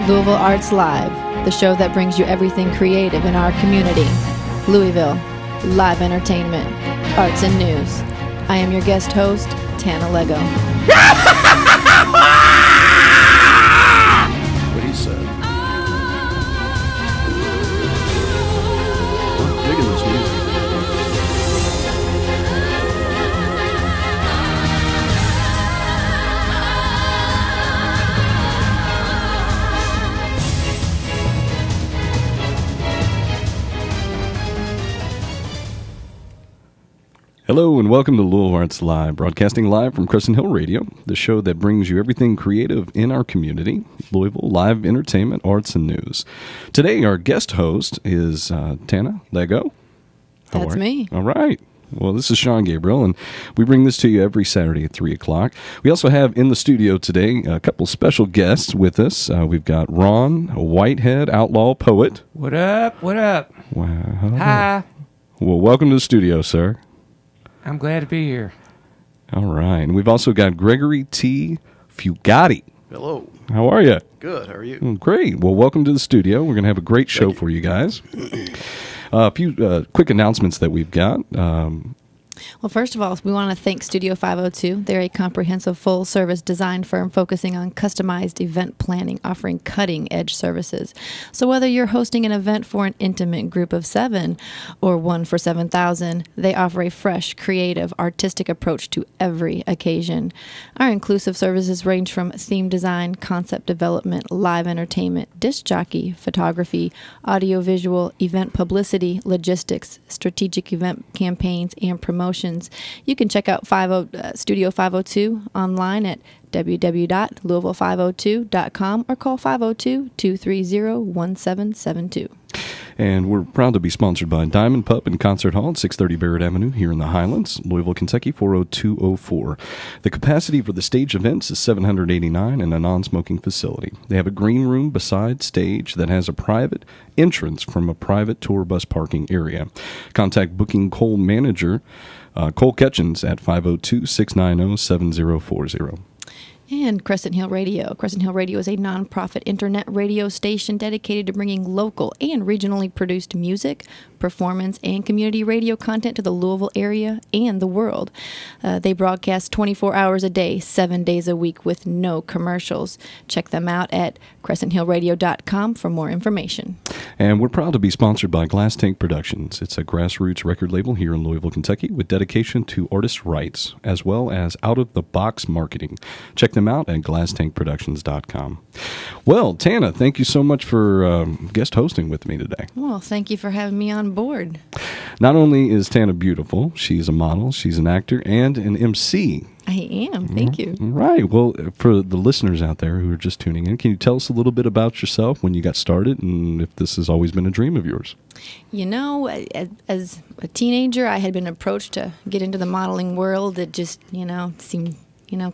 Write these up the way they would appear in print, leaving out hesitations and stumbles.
Louisville Arts Live, the show that brings you everything creative in our community. Louisville, live entertainment, arts and news. I am your guest host, Tana Lego. What he said. I'm digging this music. Hello and welcome to Louisville Arts Live, broadcasting live from Crescent Hill Radio, the show that brings you everything creative in our community, Louisville, live entertainment, arts, and news. Today, our guest host is Tana Lego. That's me. All right. Well, this is Sean Gabriel, and we bring this to you every Saturday at 3 o'clock. We also have in the studio today a couple special guests with us. We've got Ron Whitehead, outlaw poet. What up? What up? Wow. Hi. Well, welcome to the studio, sir. I'm glad to be here. All right. And we've also got Gregory T. Fugatti. Hello. How are you? Good. How are you? Great. Well, welcome to the studio. We're going to have a great show for you guys. A few quick announcements that we've got. Well, first of all, we want to thank Studio 502. They're a comprehensive full-service design firm focusing on customized event planning, offering cutting-edge services. So whether you're hosting an event for an intimate group of 7 or one for 7,000, they offer a fresh, creative, artistic approach to every occasion. Our inclusive services range from theme design, concept development, live entertainment, disc jockey, photography, audiovisual, event publicity, logistics, strategic event campaigns, and promotions. You can check out Studio 502 online at www.louisville502.com or call 502-230-1772. And we're proud to be sponsored by Diamond Pub and Concert Hall at 630 Barrett Avenue here in the Highlands, Louisville, Kentucky, 40204. The capacity for the stage events is 789 and a non-smoking facility. They have a green room beside stage that has a private entrance from a private tour bus parking area. Contact booking Cole manager Cole Ketchens at 502-690-7040. And Crescent Hill Radio. Crescent Hill Radio is a nonprofit internet radio station dedicated to bringing local and regionally produced music, performance, and community radio content to the Louisville area and the world. They broadcast 24 hours a day, 7 days a week with no commercials. Check them out at crescenthillradio.com for more information. And we're proud to be sponsored by Glass Tank Productions. It's a grassroots record label here in Louisville, Kentucky with dedication to artist rights as well as out-of-the-box marketing. Check them out at glasstankproductions.com. Well, Tana, thank you so much for guest hosting with me today. Well, thank you for having me on board. Not only is Tana beautiful, she's a model, she's an actor, and an MC. I am. Thank you. Right. Well, for the listeners out there who are just tuning in, can you tell us a little bit about yourself, when you got started, and if this has always been a dream of yours? You know, as a teenager, I had been approached to get into the modeling world. It just, seemed,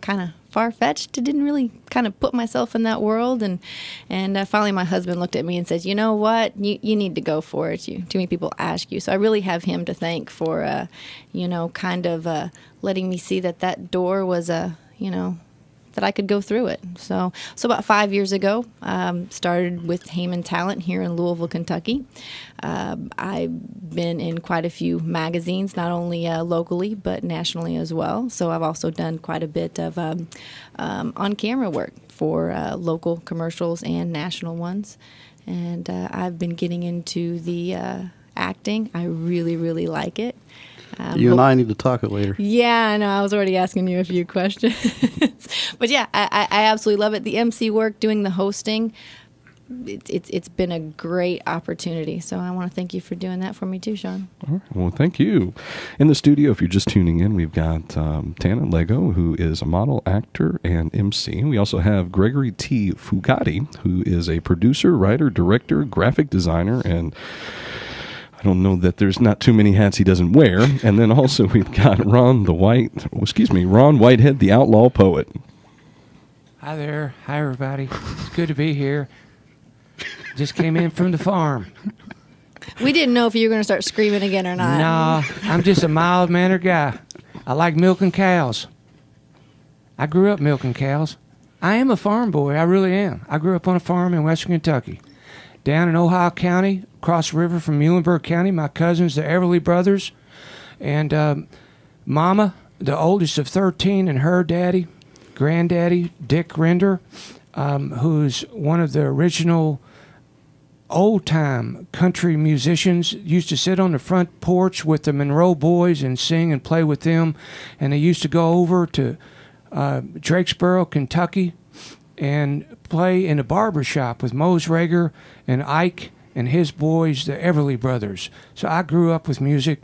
kind of far-fetched. I didn't really kind of put myself in that world. And finally my husband looked at me and said, you know what, you need to go for it. Too many people ask you. So I really have him to thank for, letting me see that door was, that I could go through it. So about 5 years ago, started with Heyman Talent here in Louisville, Kentucky. I've been in quite a few magazines, not only locally, but nationally as well. So I've also done quite a bit of on-camera work for local commercials and national ones. And I've been getting into the acting. I really, really like it. You and I need to talk it later. Yeah, I know. I was already asking you a few questions. But yeah, I absolutely love it. The MC work, doing the hosting, it's been a great opportunity. So I want to thank you for doing that for me too, Sean. All right. Well, thank you. In the studio, if you're just tuning in, we've got Tana Lego, who is a model, actor, and MC. We also have Gregory T. Fugatti, who is a producer, writer, director, graphic designer, and I don't know that there's not too many hats he doesn't wear. And then also we've got Ron Whitehead, the outlaw poet. Hi there. Hi, everybody. It's good to be here. Just came in from the farm. We didn't know if you were going to start screaming again or not. No, I'm just a mild-mannered guy. I like milking cows. I grew up milking cows. I am a farm boy. I really am. I grew up on a farm in western Kentucky. Down in Ohio County, across the river from Muhlenberg County, my cousins, the Everly brothers, and Mama, the oldest of 13, and her daddy, granddaddy, Dick Render, who's one of the original old-time country musicians, used to sit on the front porch with the Monroe boys and sing and play with them. And they used to go over to Drakesboro, Kentucky, and play in a barber shop with Mose Rager and Ike and his boys, the Everly brothers. So I grew up with music.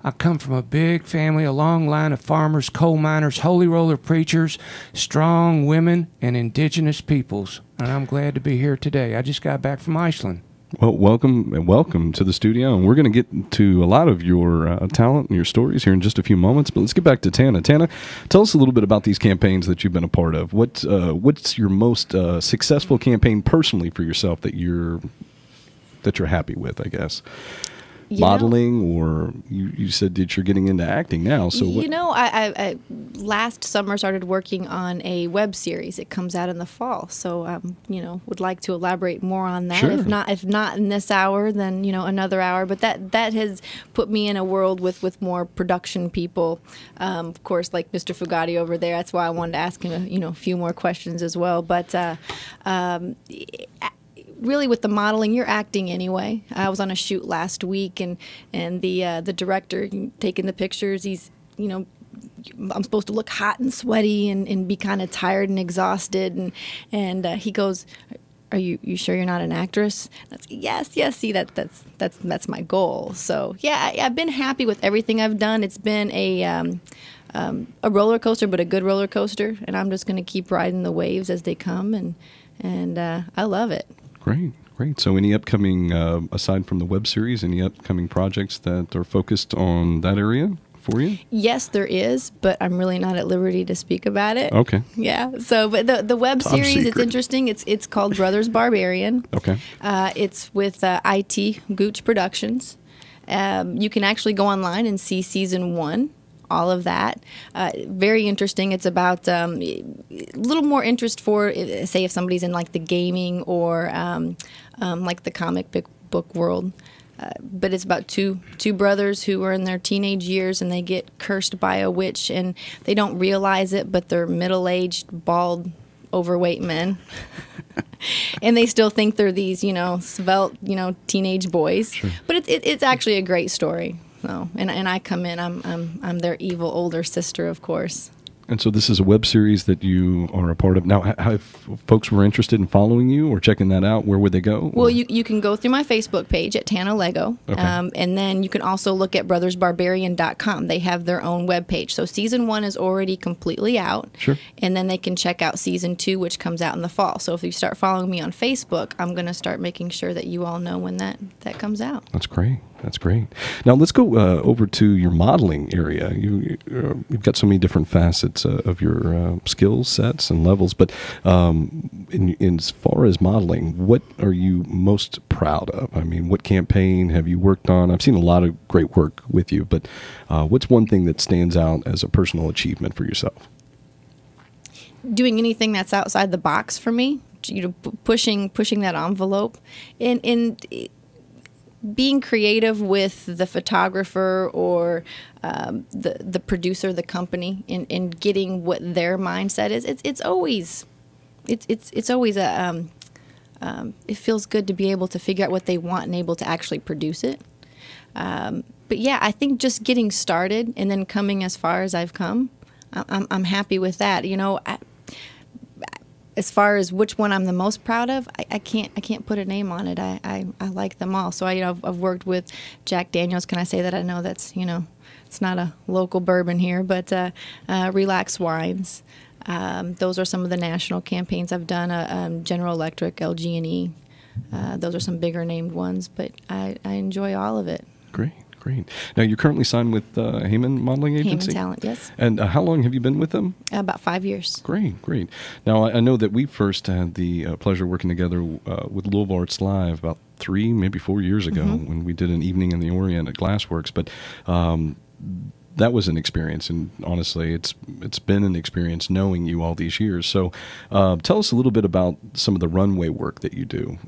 I come from a big family, a long line of farmers, coal miners, holy roller preachers, strong women, and indigenous peoples. And I'm glad to be here today. I just got back from Iceland. Well, welcome to the studio, and we're going to get to a lot of your talent and your stories here in just a few moments. But let's get back to Tana. Tana, tell us a little bit about these campaigns that you've been a part of. What's your most successful campaign personally for yourself that you're happy with, I guess? Modeling, or you said that you're getting into acting now. So I last summer started working on a web series. It comes out in the fall, so would like to elaborate more on that. Sure. If not in this hour, then another hour. But that has put me in a world with more production people. Of course, like Mr. Fugatti over there. That's why I wanted to ask him a few more questions as well. But really, with the modeling, you're acting anyway. I was on a shoot last week, and the director taking the pictures, he's, I'm supposed to look hot and sweaty and be kind of tired and exhausted, and he goes, "Are you sure you're not an actress?" That's, yes. See, that's my goal. So yeah, I've been happy with everything I've done. It's been a roller coaster, but a good roller coaster, and I'm just going to keep riding the waves as they come, and I love it. Great. So any upcoming, aside from the web series, any upcoming projects that are focused on that area for you? Yes, there is, but I'm really not at liberty to speak about it. Okay. Yeah. So, but the web Top series, secret. it's interesting. It's called Brothers Barbarian. Okay. It's with IT Gooch Productions. You can actually go online and see season 1. All of that. Very interesting. It's about a little more interest for, say, if somebody's in like the gaming or like the comic book world. But it's about two brothers who are in their teenage years, and they get cursed by a witch, and they don't realize it, but they're middle-aged, bald, overweight men. And they still think they're these, svelte, teenage boys. Sure. But it's actually a great story. So, and I come in, I'm their evil older sister, of course. And so this is a web series that you are a part of. Now, if folks were interested in following you or checking that out, where would they go? Well, you can go through my Facebook page at Tana Lego. Okay. And then you can also look at brothersbarbarian.com. They have their own web page. So season 1 is already completely out. Sure. And then they can check out season 2, which comes out in the fall. So if you start following me on Facebook, I'm going to start making sure that you all know when that comes out. That's great. Now let's go over to your modeling area. You've got so many different facets of your skill sets and levels. But in as far as modeling, what are you most proud of? I mean, what campaign have you worked on? I've seen a lot of great work with you, but what's one thing that stands out as a personal achievement for yourself? Doing anything that's outside the box for me, pushing that envelope, and being creative with the photographer or the producer, the company, in getting what their mindset is. It's always a it feels good to be able to figure out what they want and able to actually produce it. But yeah, I think just getting started and then coming as far as I've come, I'm happy with that. As far as which one I'm the most proud of, I can't put a name on it. I like them all. So I've worked with Jack Daniels. Can I say that? I know that's it's not a local bourbon here, but Relax Wines. Those are some of the national campaigns I've done. General Electric, LG&E. Those are some bigger named ones, but I enjoy all of it. Great. Now, you're currently signed with Heyman Modeling Agency? Heyman Talent, yes. And how long have you been with them? About 5 years. Great. Now, I know that we first had the pleasure working together with Louisville Arts Live about 3, maybe 4 years ago when we did an evening in the Orient at Glassworks. But that was an experience, and honestly, it's been an experience knowing you all these years. So, tell us a little bit about some of the runway work that you do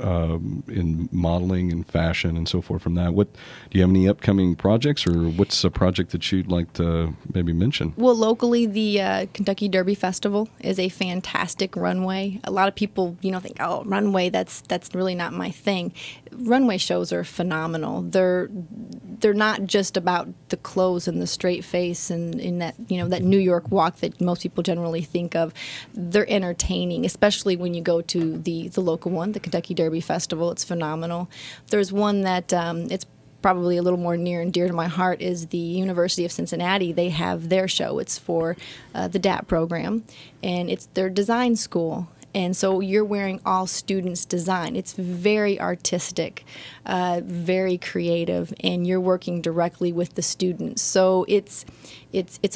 in modeling and fashion and so forth. From that, what do you have any upcoming projects, or what's a project that you'd like to maybe mention? Well, locally, the Kentucky Derby Festival is a fantastic runway. A lot of people, think, oh, runway, that's really not my thing. Runway shows are phenomenal. They're not just about the clothes and the straight face and in that that New York walk that most people generally think of. They're entertaining, especially when you go to the local one, the Kentucky Derby Festival. It's phenomenal. There's one that it's probably a little more near and dear to my heart is the University of Cincinnati. They have their show. It's for the DAP program, and it's their design school. And so you're wearing all students' design. It's very artistic, very creative, and you're working directly with the students. So it's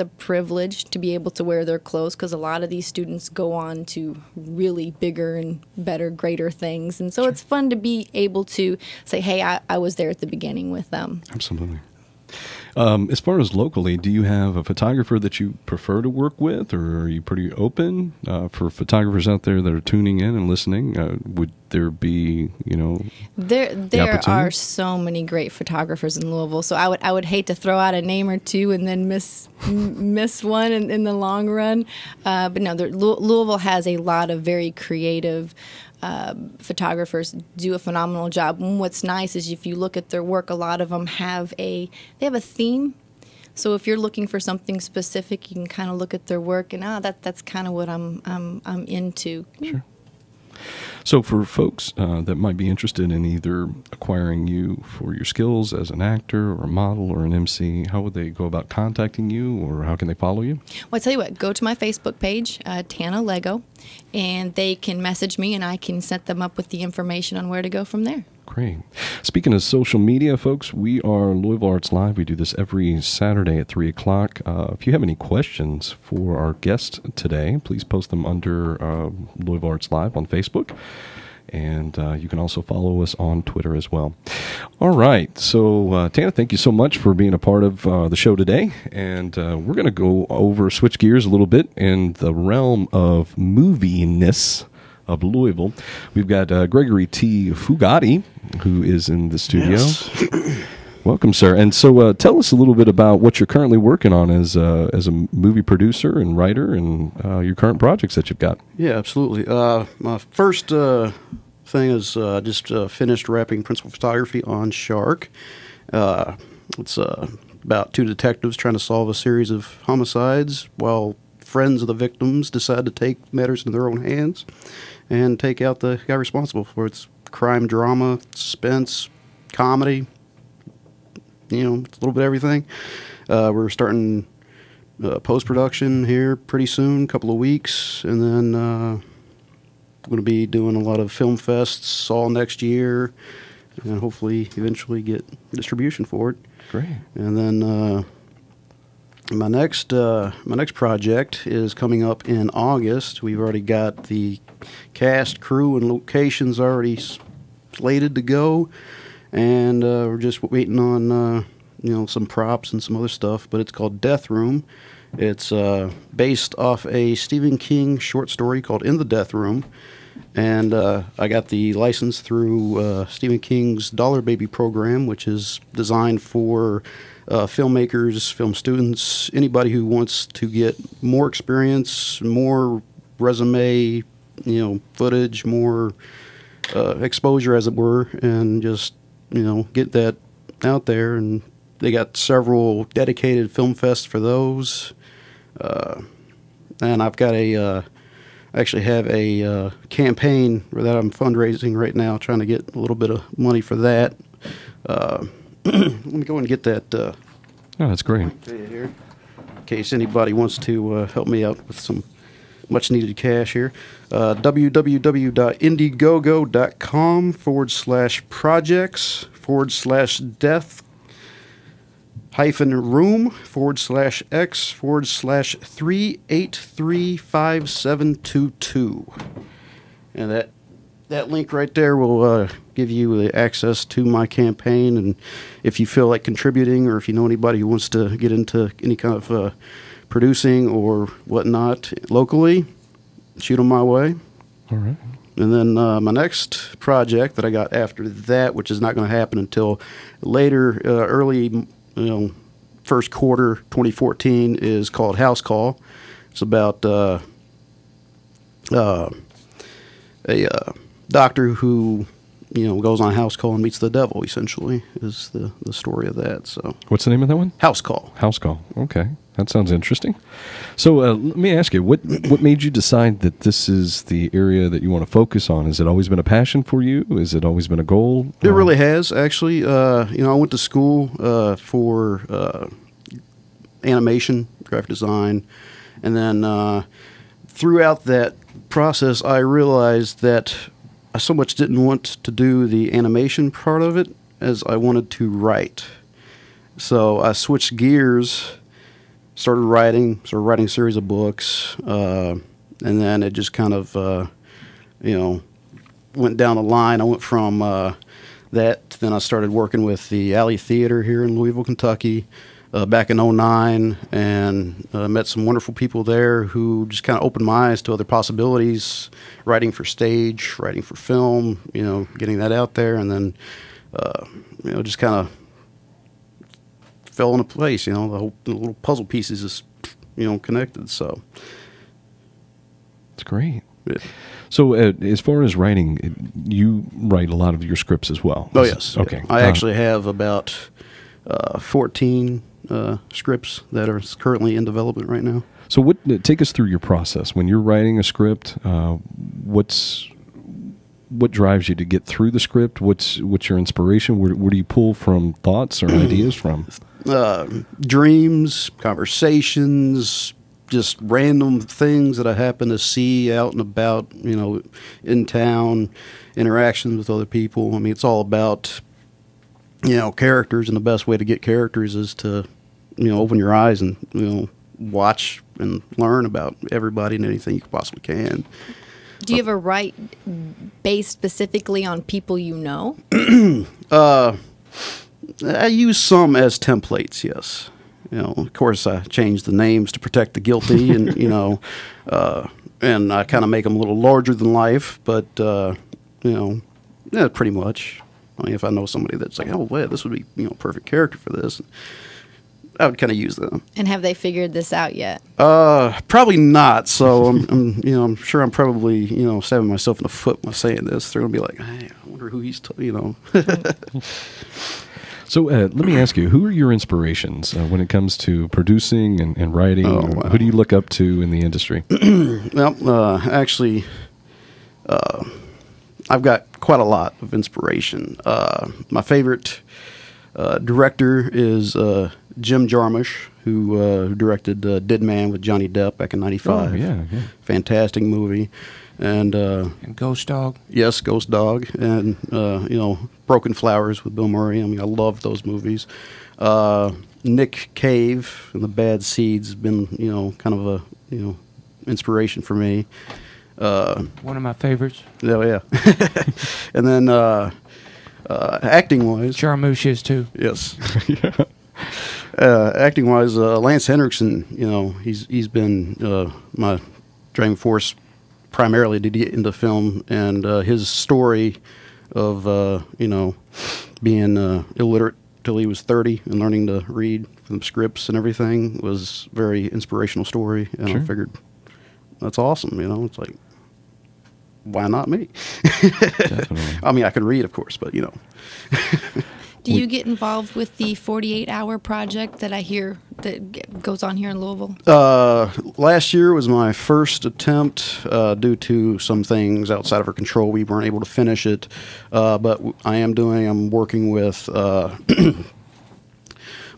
a privilege to be able to wear their clothes, because a lot of these students go on to really bigger and better, greater things. And so It's fun to be able to say, hey, I was there at the beginning with them. Absolutely. As far as locally, do you have a photographer that you prefer to work with, or are you pretty open for photographers out there that are tuning in and listening? Would there be, there are so many great photographers in Louisville. So I would hate to throw out a name or two and then miss one in the long run. But no, Louisville has a lot of very creative photographers, do a phenomenal job. And what's nice is if you look at their work, a lot of them have a theme. So if you're looking for something specific, you can kind of look at their work and that's kind of what I'm into. Sure. So for folks that might be interested in either acquiring you for your skills as an actor or a model or an MC, how would they go about contacting you, or how can they follow you? Well, I tell you what, go to my Facebook page, Tana Lego, and they can message me and I can set them up with the information on where to go from there. Great. Speaking of social media, folks, we are Louisville Arts Live. We do this every Saturday at 3 o'clock. If you have any questions for our guest today, please post them under Louisville Arts Live on Facebook. And you can also follow us on Twitter as well. All right. So, Tana, thank you so much for being a part of the show today. And we're going to switch gears a little bit in the realm of moviness of Louisville. We've got Gregory T. Fugatti, who is in the studio. Yes. Welcome, sir. And so tell us a little bit about what you're currently working on as a movie producer and writer, and your current projects that you've got. Yeah, absolutely. My first thing is just finished wrapping principal photography on Shark. It's about two detectives trying to solve a series of homicides while friends of the victims decide to take matters into their own hands and take out the guy responsible for it. It's crime, drama, suspense, comedy, it's a little bit of everything. We're starting post-production here pretty soon, a couple of weeks, and then we're going to be doing a lot of film fests all next year, and hopefully eventually get distribution for it. Great. And then my next project is coming up in August. We've already got the cast, crew, and locations already slated to go, and we're just waiting on some props and some other stuff. But it's called Death Room. It's based off a Stephen King short story called In the Death Room, and I got the license through Stephen King's Dollar Baby program, which is designed for filmmakers, film students, anybody who wants to get more experience, more resume, footage, more exposure, as it were, and just, get that out there. And they got several dedicated film fests for those. And I've got actually have a campaign that I'm fundraising right now, trying to get a little bit of money for that. Let me go and get that. Oh, that's great. Here, in case anybody wants to help me out with some much needed cash here. www.indiegogo.com/projects-room/x/3835722. And that that link right there will give you the access to my campaign, and if you feel like contributing, or if you know anybody who wants to get into any kind of producing or whatnot locally, shoot them my way. All right. And then my next project that I got after that, which is not going to happen until later, early, first quarter 2014, is called House Call. It's about a doctor who, goes on a house call and meets the devil. Essentially, is the story of that. So, what's the name of that one? House Call. House Call. Okay, that sounds interesting. So let me ask you, what made you decide that this is the area that you want to focus on? Has it always been a passion for you? Has it always been a goal? It really has, actually. I went to school for animation, graphic design, and then throughout that process, I realized that I so much didn't want to do the animation part of it as I wanted to write. So I switched gears, started writing a series of books, and then it just kind of, went down the line. I went from that, then I started working with the Alley Theater here in Louisville, Kentucky, back in '09, and met some wonderful people there who just kind of opened my eyes to other possibilities, writing for stage, writing for film, getting that out there, and then, just kind of fell into place. The little puzzle pieces is, connected. So it's great. Yeah. So as far as writing, you write a lot of your scripts as well. Oh yes. Okay. I actually have about 14 scripts that are currently in development right now. So take us through your process when you're writing a script. What drives you to get through the script? What's your inspiration? Where do you pull from thoughts or ideas from? Dreams, conversations, just random things that I happen to see out and about, in town, interactions with other people. I mean, it's all about, characters, and the best way to get characters is to, open your eyes and, watch and learn about everybody and anything you possibly can. Do you ever write based specifically on people you know? I use some as templates, yes. Of course, I change the names to protect the guilty, and and I kind of make them a little larger than life. But yeah, pretty much. I mean, if I know somebody that's like, oh, well, this would be perfect character for this, I would kind of use them. And have they figured this out yet? Probably not. So I'm sure I'm probably stabbing myself in the foot by saying this. They're gonna be like, hey, I wonder who he's So let me ask you, who are your inspirations when it comes to producing and writing? Oh, wow. Who do you look up to in the industry? Well, actually, I've got quite a lot of inspiration. My favorite director is Jim Jarmusch, who directed Dead Man with Johnny Depp back in '95. Oh, yeah. Fantastic movie. And Ghost Dog. Yes, Ghost Dog, and Broken Flowers with Bill Murray. I mean, I love those movies. Nick Cave and the Bad Seeds has been kind of a inspiration for me. One of my favorites. Oh yeah. And then acting wise, Jarmusch is too. yes. Yeah. Acting wise, Lance Henriksen. He's been my driving force primarily to get into film, and his story of being illiterate till he was 30 and learning to read from scripts and everything was very inspirational story. And Sure. I figured that's awesome. It's like, why not me? Definitely. I mean, I could read, of course, but Do you get involved with the 48-hour project that I hear that goes on here in Louisville? Last year was my first attempt. Due to some things outside of our control, we weren't able to finish it. But I'm working with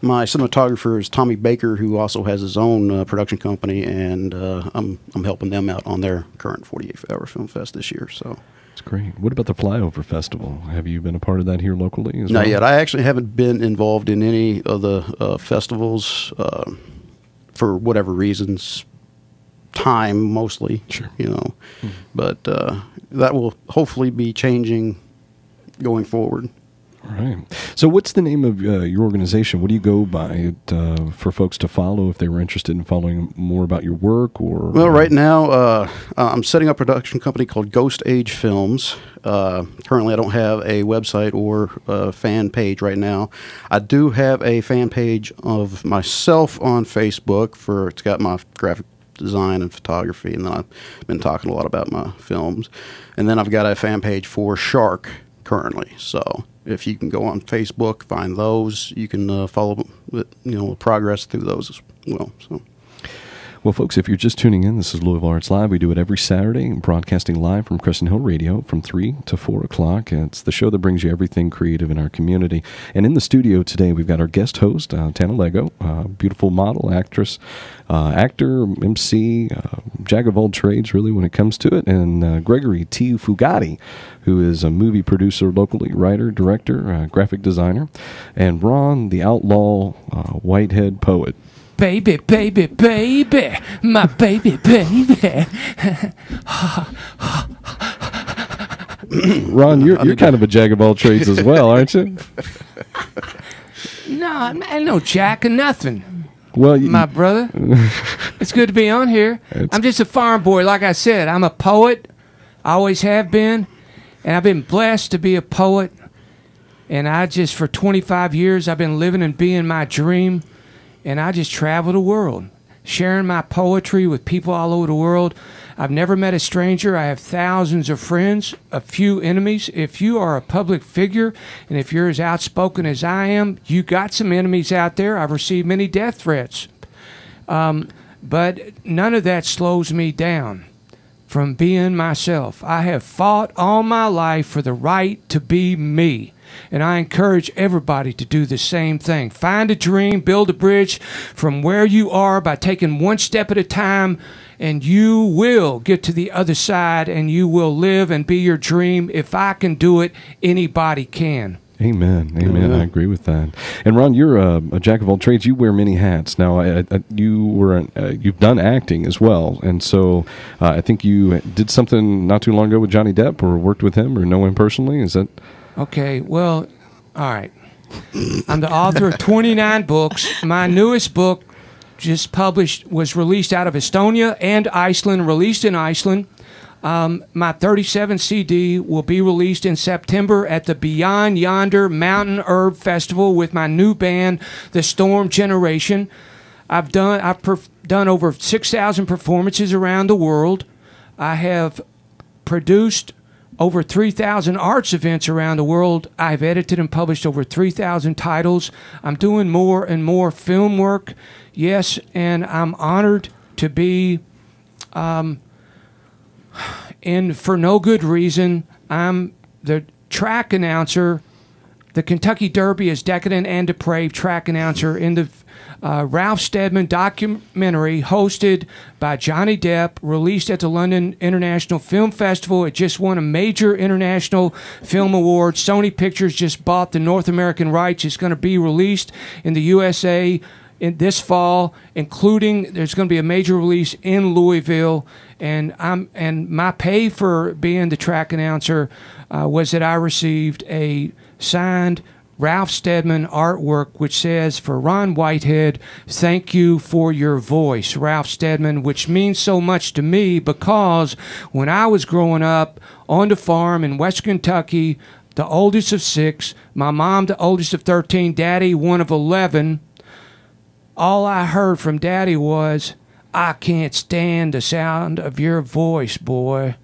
my cinematographer is Tommy Baker, who also has his own production company, and I'm helping them out on their current 48-hour film fest this year. So. That's great. What about the Flyover Festival? Have you been a part of that here locally as Not well? yet. I actually haven't been involved in any of the festivals for whatever reasons. time mostly. Sure. But that will hopefully be changing going forward. All right. So what's the name of your organization? What do you go by for folks to follow if they were interested in following more about your work? Or Well, right now I'm setting up a production company called Ghost Age Films. Currently I don't have a website or a fan page right now. I do have a fan page of myself on Facebook. It's got my graphic design and photography, and then I've been talking a lot about my films. And then I've got a fan page for Shark currently. So if you can go on Facebook, find those, you can follow progress through those as well. So. Well, folks, if you're just tuning in, this is Louisville Arts Live. We do it every Saturday, broadcasting live from Crescent Hill Radio from 3 to 4 o'clock. It's the show that brings you everything creative in our community. And in the studio today, we've got our guest host, Tana Lego, beautiful model, actress, actor, MC, jack of all trades, really, when it comes to it, and Gregory T. Fugatti, who is a movie producer locally, writer, director, graphic designer, and Ron, the outlaw Whitehead poet. Baby, baby, baby, my baby, baby. Ron, you're kind of a jack of all trades as well, aren't you? No, I'm no jack of nothing. Well, my brother, it's good to be on here. I'm just a farm boy. Like I said, I'm a poet. I always have been, and I've been blessed to be a poet. And for 25 years, I've been living and being my dream. And I just travel the world, sharing my poetry with people all over the world. I've never met a stranger. I have thousands of friends, a few enemies. If you are a public figure, and if you're as outspoken as I am, you got some enemies out there. I've received many death threats. But none of that slows me down from being myself. I have fought all my life for the right to be me. And I encourage everybody to do the same thing. Find a dream, build a bridge from where you are by taking one step at a time, and you will get to the other side, and you will live and be your dream. If I can do it, anybody can. Amen. Amen. I agree with that. And Ron, you're a jack of all trades. You wear many hats. Now, you've done acting as well, and so I think you did something not too long ago with Johnny Depp, or worked with him, or know him personally. Is that? Okay, well, all right. I'm the author of 29 books. My newest book, just published, was released out of Estonia and Iceland, released in Iceland. My 37 CD will be released in September at the Beyond Yonder Mountain Herb Festival with my new band, The Storm Generation. I've done over 6,000 performances around the world. I have produced over 3,000 arts events around the world. I've edited and published over 3,000 titles. I'm doing more and more film work. Yes, and I'm honored to be, and for no good reason, I'm the track announcer. The Kentucky Derby is decadent and depraved track announcer in the Ralph Steadman documentary hosted by Johnny Depp, released at the London International Film Festival. It just won a major international film award. Sony Pictures just bought the North American rights. It's going to be released in the USA in this fall, including there's going to be a major release in Louisville. And my pay for being the track announcer was that I received a signed Ralph Steadman artwork which says, "For Ron Whitehead, thank you for your voice, Ralph Steadman," which means so much to me because when I was growing up on the farm in Western Kentucky, the oldest of 6, my mom the oldest of 13, Daddy one of 11, all I heard from Daddy was, "I can't stand the sound of your voice, boy."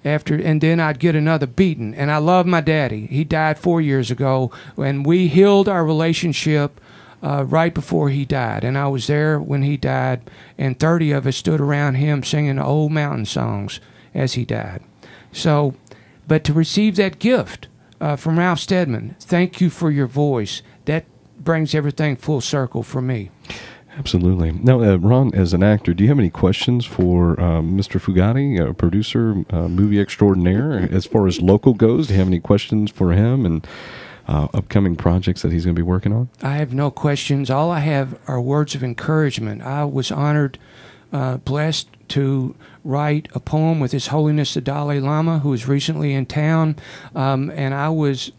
And then I'd get another beating. And I love my daddy. He died 4 years ago, and we healed our relationship right before he died. And I was there when he died, and 30 of us stood around him singing old mountain songs as he died. So, but to receive that gift from Ralph Steadman, thank you for your voice, that brings everything full circle for me. Absolutely. Now, Ron, as an actor, do you have any questions for Mr. Fugatti, producer, movie extraordinaire, as far as local goes? Do you have any questions for him and upcoming projects that he's going to be working on? I have no questions. All I have are words of encouragement. I was honored, blessed to write a poem with His Holiness the Dalai Lama, who was recently in town, and I was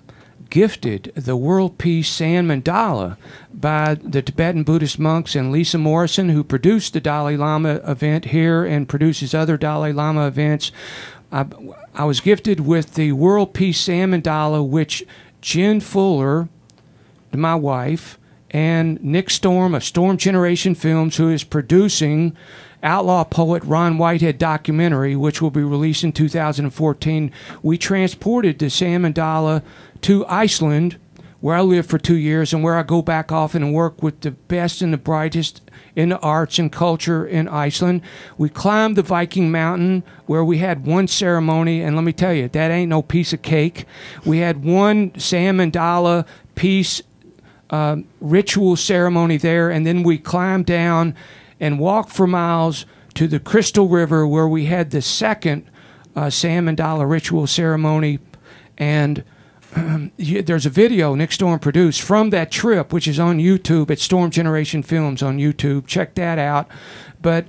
gifted the World Peace Sand Mandala by the Tibetan Buddhist monks and Lisa Morrison, who produced the Dalai Lama event here and produces other Dalai Lama events. I was gifted with the World Peace Sand Mandala, which Jen Fuller, my wife, and Nick Storm of Storm Generation Films, who is producing outlaw poet Ron Whitehead documentary, which will be released in 2014. We transported the Sand Mandala to Iceland, where I lived for 2 years and where I go back often and work with the best and the brightest in the arts and culture in Iceland. We climbed the Viking Mountain, where we had one ceremony, and let me tell you, that ain't no piece of cake. We had one Sand Mandala peace ritual ceremony there, and then we climbed down and walked for miles to the Crystal River, where we had the second Sand Mandala ritual ceremony. And there's a video Nick Storm produced from that trip, which is on YouTube at Storm Generation Films on YouTube. Check that out. But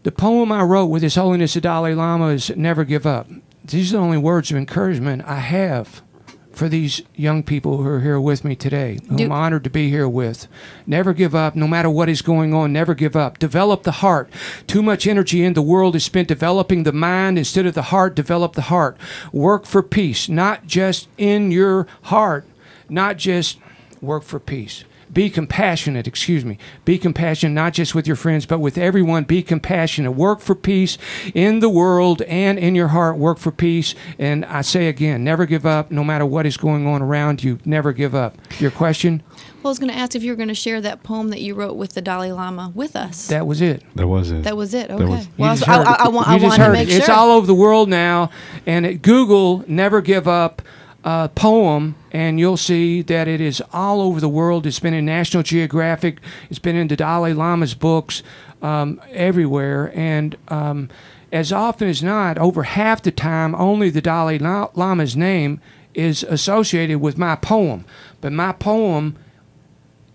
the poem I wrote with His Holiness the Dalai Lama is Never Give Up. These are the only words of encouragement I have for these young people who are here with me today, who I'm honored to be here with. Never give up, no matter what is going on, never give up. Develop the heart. Too much energy in the world is spent developing the mind instead of the heart. Develop the heart. Work for peace, not just in your heart, not just work for peace. Be compassionate, Be compassionate, not just with your friends, but with everyone. Be compassionate. Work for peace in the world and in your heart. Work for peace. And I say again, never give up, no matter what is going on around you. Never give up. Your question? Well, I was going to ask if you were going to share that poem that you wrote with the Dalai Lama with us. That was it. That was it. That was it. Okay. That was, well, I wanted to make sure. It's all over the world now. And at Google, Never Give Up poem, and you'll see that it is all over the world. It's been in National Geographic. It's been in the Dalai Lama's books, everywhere. And as often as not, over half the time, only the Dalai Lama's name is associated with my poem. But my poem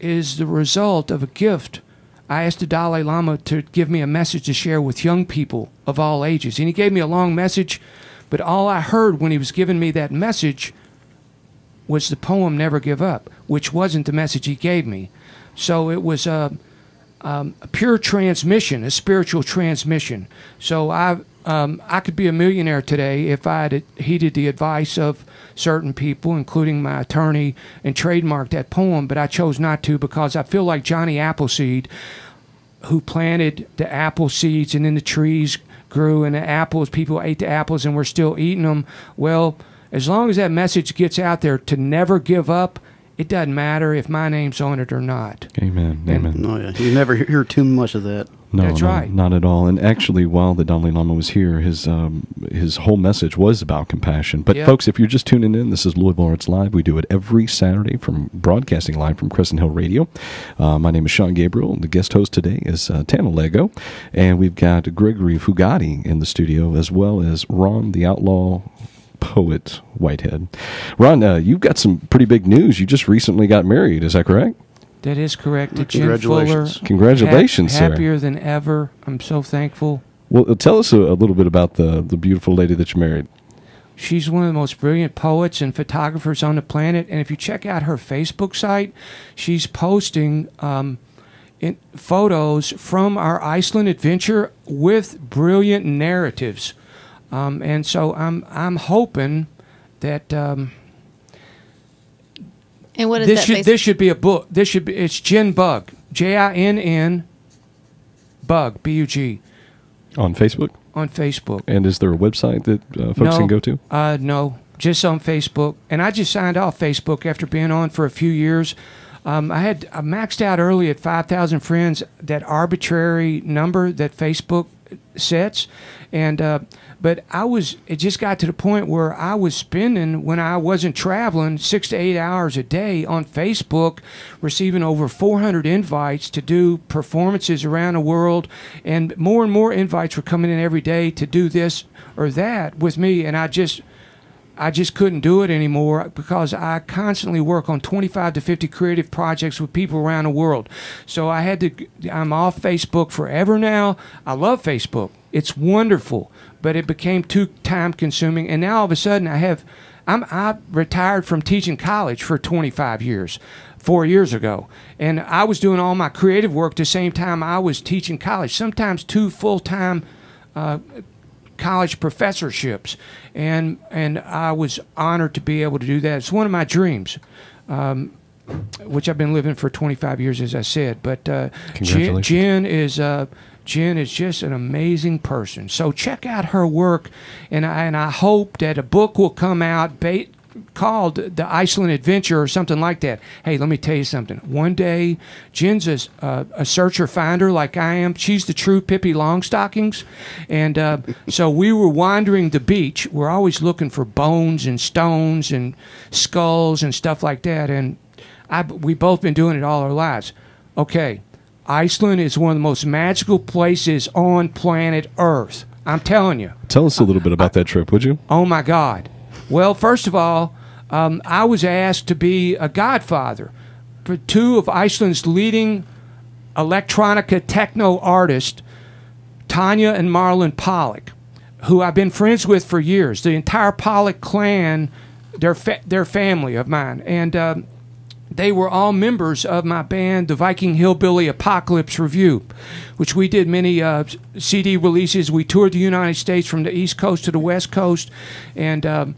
is the result of a gift. I asked the Dalai Lama to give me a message to share with young people of all ages. And he gave me a long message, but all I heard when he was giving me that message was the poem Never Give Up, which wasn't the message he gave me. So it was a pure transmission, a spiritual transmission. So I could be a millionaire today if I had heeded the advice of certain people, including my attorney, and trademarked that poem, but I chose not to because I feel like Johnny Appleseed, who planted the apple seeds and then the trees grew and the apples, people ate the apples and we're still eating them. Well, as long as that message gets out there to never give up, it doesn't matter if my name's on it or not. Amen. Amen. Oh, yeah. You never hear too much of that. No, That's right. Not at all. And actually, while the Dalai Lama was here, his whole message was about compassion. But folks, if you're just tuning in, this is Louisville Arts Live. We do it every Saturday from broadcasting live from Crescent Hill Radio. My name is Sean Gabriel. The guest host today is Tana Lego. And we've got Gregory Fugatti in the studio, as well as Ron the Outlaw Poet Whitehead. Ron, you've got some pretty big news. You just recently got married. Is that correct? That is correct. Well, Jen Fuller. Congratulations, sir. Happier than ever. I'm so thankful. Well, tell us a little bit about the beautiful lady that you married. She's one of the most brilliant poets and photographers on the planet. And if you check out her Facebook site, she's posting photos from our Iceland adventure with brilliant narratives. And so I'm hoping that and what is this should be a book. It's Jen Bug, Jinn Bug, Bug. On Facebook? On Facebook. And is there a website that folks can go to? No, just on Facebook. And I just signed off Facebook after being on for a few years. I maxed out early at 5,000 friends, that arbitrary number that Facebook sets. And but it just got to the point where I was spending, when I wasn't traveling, 6 to 8 hours a day on Facebook, receiving over 400 invites to do performances around the world, and more invites were coming in every day to do this or that with me. And I I just couldn't do it anymore because I constantly work on 25 to 50 creative projects with people around the world. So I'm off Facebook forever now. I love Facebook. It's wonderful, but it became too time consuming. And now all of a sudden I retired from teaching college for 25 years, 4 years ago. And I was doing all my creative work the same time I was teaching college, sometimes 2 full-time college professorships, and I was honored to be able to do that. It's one of my dreams, which I've been living for 25 years, as I said. But Jen is just an amazing person. So check out her work, and I hope that a book will come out called The Iceland Adventure or something like that. Hey, let me tell you something. One day, Jen's a searcher-finder like I am. She's the true Pippi Longstockings. And so we were wandering the beach. We're always looking for bones and stones and skulls and stuff like that. And we've both been doing it all our lives. Okay, Iceland is one of the most magical places on planet Earth. I'm telling you. Tell us a little bit about that trip, would you? Oh, my God. Well, first of all, I was asked to be a godfather for 2 of Iceland's leading electronica techno artists, Tanya and Marlon Pollock, who I've been friends with for years. The entire Pollock clan, they're family of mine. And they were all members of my band, the Viking Hillbilly Apocalypse Review, which we did many CD releases. We toured the United States from the East Coast to the West Coast. And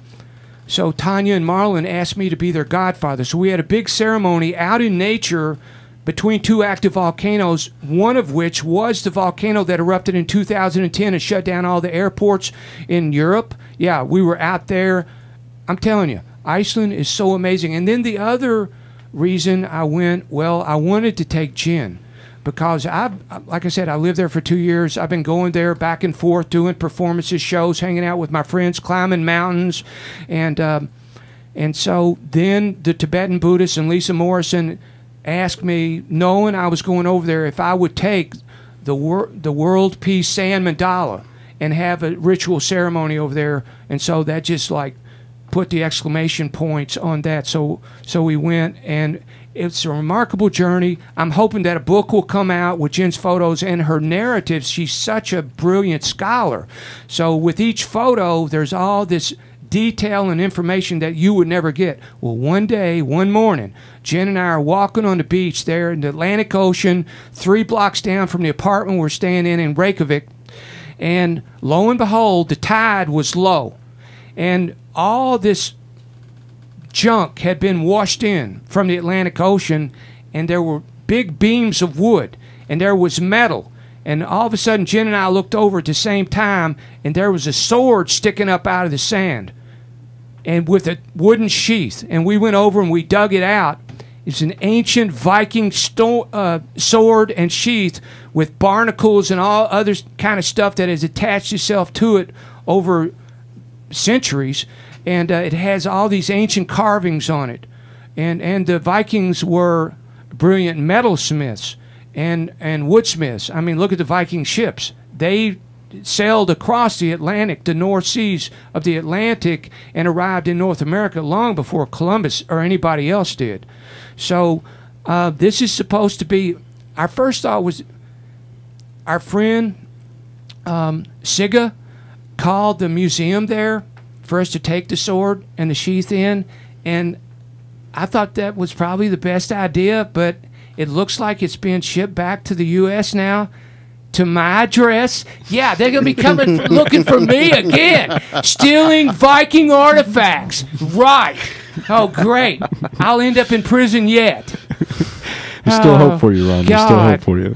so Tanya and Marlon asked me to be their godfather. So we had a big ceremony out in nature between 2 active volcanoes, one of which was the volcano that erupted in 2010 and shut down all the airports in Europe. Yeah, we were out there. I'm telling you, Iceland is so amazing. And then the other reason I went, well, I wanted to take Jen because like I said, I lived there for 2 years. I've been going there back and forth, doing performances, shows, hanging out with my friends, climbing mountains. And so then the Tibetan Buddhist and Lisa Morrison asked me, knowing I was going over there, if I would take the World Peace Sand Mandala and have a ritual ceremony over there. And so that just like put the exclamation points on that. So we went, and it's a remarkable journey. I'm hoping that a book will come out with Jen's photos and her narratives. She's such a brilliant scholar. So with each photo, there's all this detail and information that you would never get. Well, one day, one morning, Jen and I are walking on the beach there in the Atlantic Ocean, 3 blocks down from the apartment we're staying in Reykjavik. And lo and behold, the tide was low. And all this junk had been washed in from the Atlantic Ocean, and there were big beams of wood, and there was metal. And all of a sudden, Jen and I looked over at the same time, and there was a sword sticking up out of the sand, and with a wooden sheath. And we went over and we dug it out. It's an ancient Viking sword and sheath with barnacles and all other kind of stuff that has attached itself to it over centuries. And it has all these ancient carvings on it. And the Vikings were brilliant metalsmiths and woodsmiths. I mean, look at the Viking ships. They sailed across the Atlantic, the North Seas of the Atlantic, and arrived in North America long before Columbus or anybody else did. So this is supposed to be, our first thought was our friend Sigga called the museum there for us to take the sword and the sheath in, and I thought that was probably the best idea, but it looks like it's being shipped back to the U.S. now, to my address. Yeah, they're going to be coming looking for me again, stealing Viking artifacts. Right. Oh, great. I'll end up in prison yet. There's still hope for you, Ron. There's still hope for you.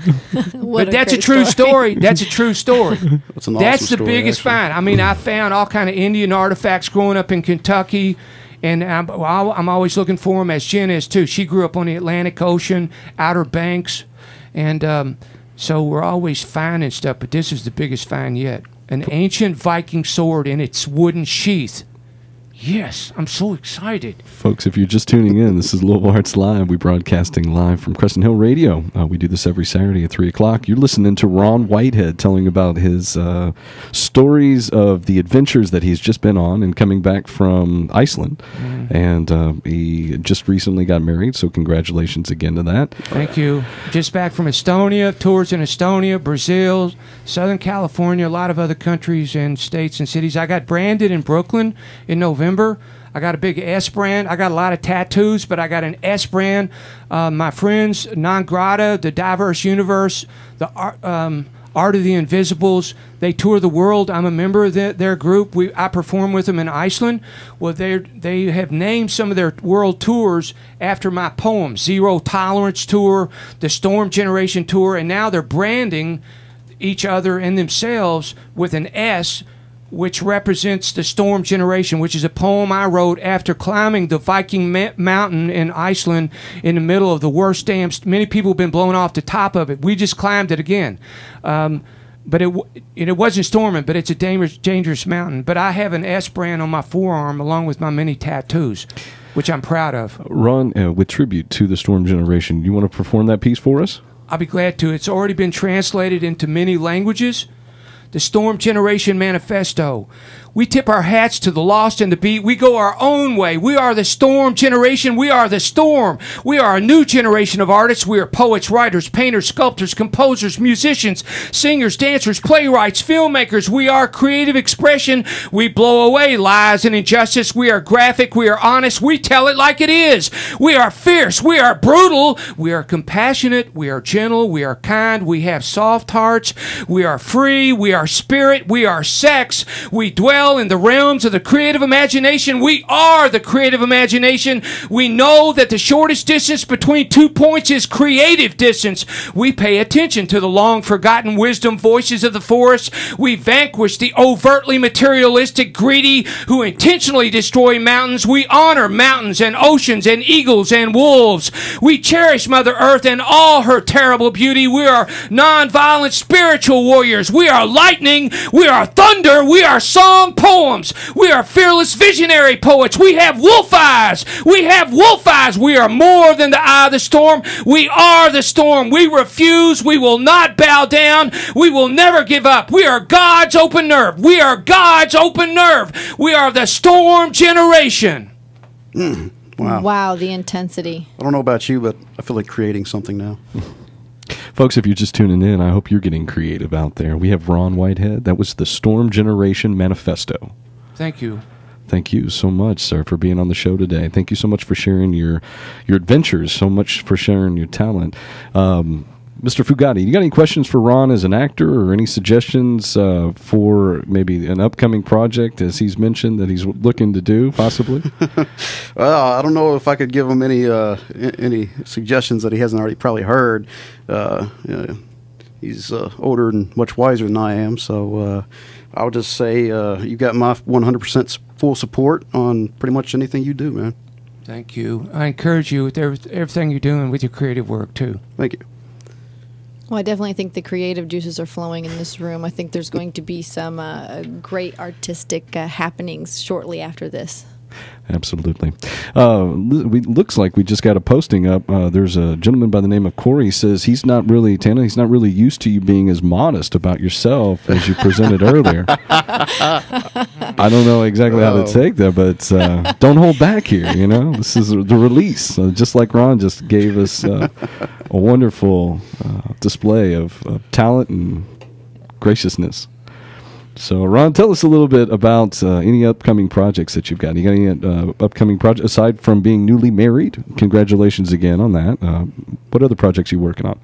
But that's a true story. That's a true story. That's an awesome That's the story, biggest actually. find. I mean, I found all kind of Indian artifacts growing up in Kentucky, and I'm always looking for them, as Jen is too. She grew up on the Atlantic Ocean, Outer Banks, and so we're always finding stuff, but this is the biggest find yet. An ancient Viking sword in its wooden sheath. Yes, I'm so excited. Folks, if you're just tuning in, this is Louisville Arts Live. We're broadcasting live from Crescent Hill Radio. We do this every Saturday at 3 o'clock. You're listening to Ron Whitehead telling about his stories of the adventures that he's just been on and coming back from Iceland. And he just recently got married, so congratulations again to that. Thank you. Just back from Estonia, tours in Estonia, Brazil, Southern California, a lot of other countries and states and cities. I got branded in Brooklyn in November. I got a big S brand. I got a lot of tattoos, but I got an S brand. My friends, Non Grata, the Diverse Universe, the Art of the Invisibles, they tour the world. I'm a member of their group. I perform with them in Iceland. Well, they have named some of their world tours after my poems. Zero Tolerance Tour, the Storm Generation Tour, and now they're branding each other and themselves with an S, which represents the Storm Generation, which is a poem I wrote after climbing the Viking Mountain in Iceland in the middle of the worst dam. Many people have been blown off the top of it. We just climbed it again. But it wasn't storming, but it's a dangerous mountain. But I have an S brand on my forearm along with my many tattoos, which I'm proud of. Ron, with tribute to the Storm Generation, you want to perform that piece for us? I'll be glad to. It's already been translated into many languages. The Storm Generation Manifesto. We tip our hats to the lost and the beat. We go our own way. We are the Storm Generation. We are the Storm. We are a new generation of artists. We are poets, writers, painters, sculptors, composers, musicians, singers, dancers, playwrights, filmmakers. We are creative expression. We blow away lies and injustice. We are graphic. We are honest. We tell it like it is. We are fierce. We are brutal. We are compassionate. We are gentle. We are kind. We have soft hearts. We are free. We are spirit. We are sex. We dwell in the realms of the creative imagination. We are the creative imagination. We know that the shortest distance between 2 points is creative distance. We pay attention to the long-forgotten wisdom voices of the forest. We vanquish the overtly materialistic, greedy who intentionally destroy mountains. We honor mountains and oceans and eagles and wolves. We cherish Mother Earth and all her terrible beauty. We are non-violent spiritual warriors. We are lightning. We are thunder. We are song poems. We are fearless visionary poets. We have wolf eyes. We have wolf eyes. We are more than the eye of the storm. We are the storm. We refuse. We will not bow down. We will never give up. We are God's open nerve. We are God's open nerve. We are the Storm Generation. Wow. Wow, the intensity. I don't know about you, but I feel like creating something now. Folks, if you're just tuning in, I hope you're getting creative out there. We have Ron Whitehead. That was the Storm Generation Manifesto. Thank you. Thank you so much, sir, for being on the show today. Thank you so much for sharing your adventures, so much for sharing your talent. Mr. Fugatti, you got any questions for Ron as an actor or any suggestions for maybe an upcoming project, as he's mentioned, that he's looking to do, possibly? Well, I don't know if I could give him any suggestions that he hasn't already probably heard. He's older and much wiser than I am, so I would just say you got my 100% full support on pretty much anything you do, man. Thank you. I encourage you with everything you're doing with your creative work, too. Thank you. Well, I definitely think the creative juices are flowing in this room. I think there's going to be some great artistic happenings shortly after this. Absolutely. Looks like we just got a posting up. There's a gentleman by the name of Corey says he's not really used to you being as modest about yourself as you presented earlier. I don't know exactly how to take that, but don't hold back here. You know, this is the release. Just like Ron just gave us a wonderful display of talent and graciousness. So, Ron, tell us a little bit about any upcoming projects that you've got. You got any upcoming projects, aside from being newly married? Congratulations again on that. What other projects are you working on?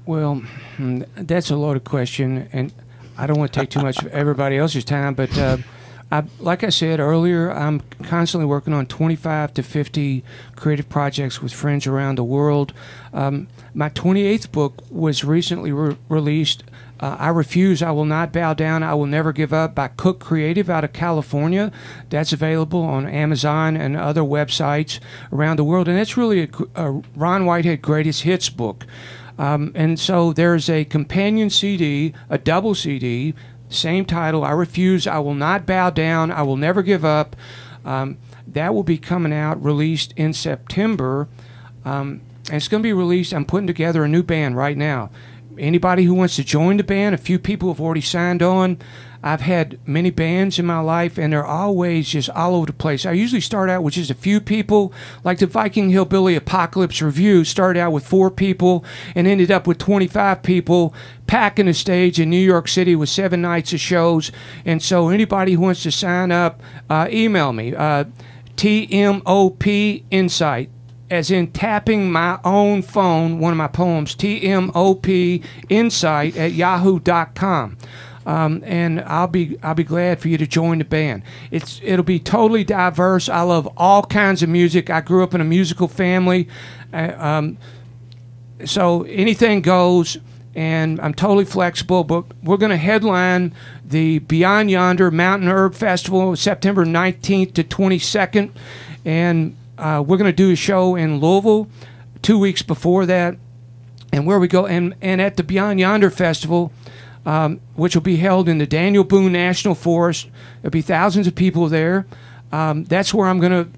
Well, that's a loaded question, and I don't want to take too much of everybody else's time, but like I said earlier, I'm constantly working on 25 to 50 creative projects with friends around the world. My 28th book was recently released. I Refuse, I Will Not Bow Down, I Will Never Give Up by Cook Creative out of California. That's available on Amazon and other websites around the world. And that's really a Ron Whitehead Greatest Hits book. And so there's a companion CD, a double CD, Same title, I Refuse, I Will Not Bow Down, I Will Never Give Up. That will be coming out, released in September. And it's going to be released. I'm putting together a new band right now. Anybody who wants to join the band, a few people have already signed on. I've had many bands in my life, and they're always just all over the place. I usually start out with just a few people, like the Viking Hillbilly Apocalypse Review started out with 4 people and ended up with 25 people packing a stage in New York City with 7 nights of shows. And so anybody who wants to sign up, email me, TMOP Insight, as in tapping my own phone, one of my poems, TMOP Insight at yahoo.com. And I'll be glad for you to join the band. It'll be totally diverse. I love all kinds of music. I grew up in a musical family, so anything goes. And I'm totally flexible. But we're going to headline the Beyond Yonder Mountain Herb Festival, September 19th to 22nd, and we're going to do a show in Louisville 2 weeks before that. And where we go, and at the Beyond Yonder Festival, which will be held in the Daniel Boone National Forest. There'll be thousands of people there. That's where I'm going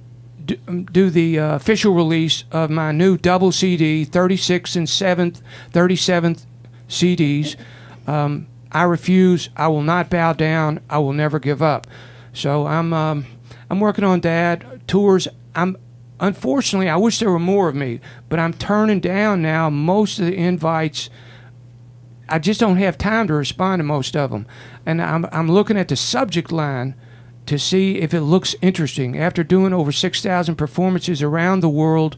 to do the official release of my new double CD, 36th and 37th CDs. I Refuse, I Will Not Bow Down, I Will Never Give Up. So I'm working on that. Tours. Unfortunately, I wish there were more of me, but I'm turning down now most of the invites. I just don't have time to respond to most of them. And I'm looking at the subject line to see if it looks interesting. After doing over 6,000 performances around the world,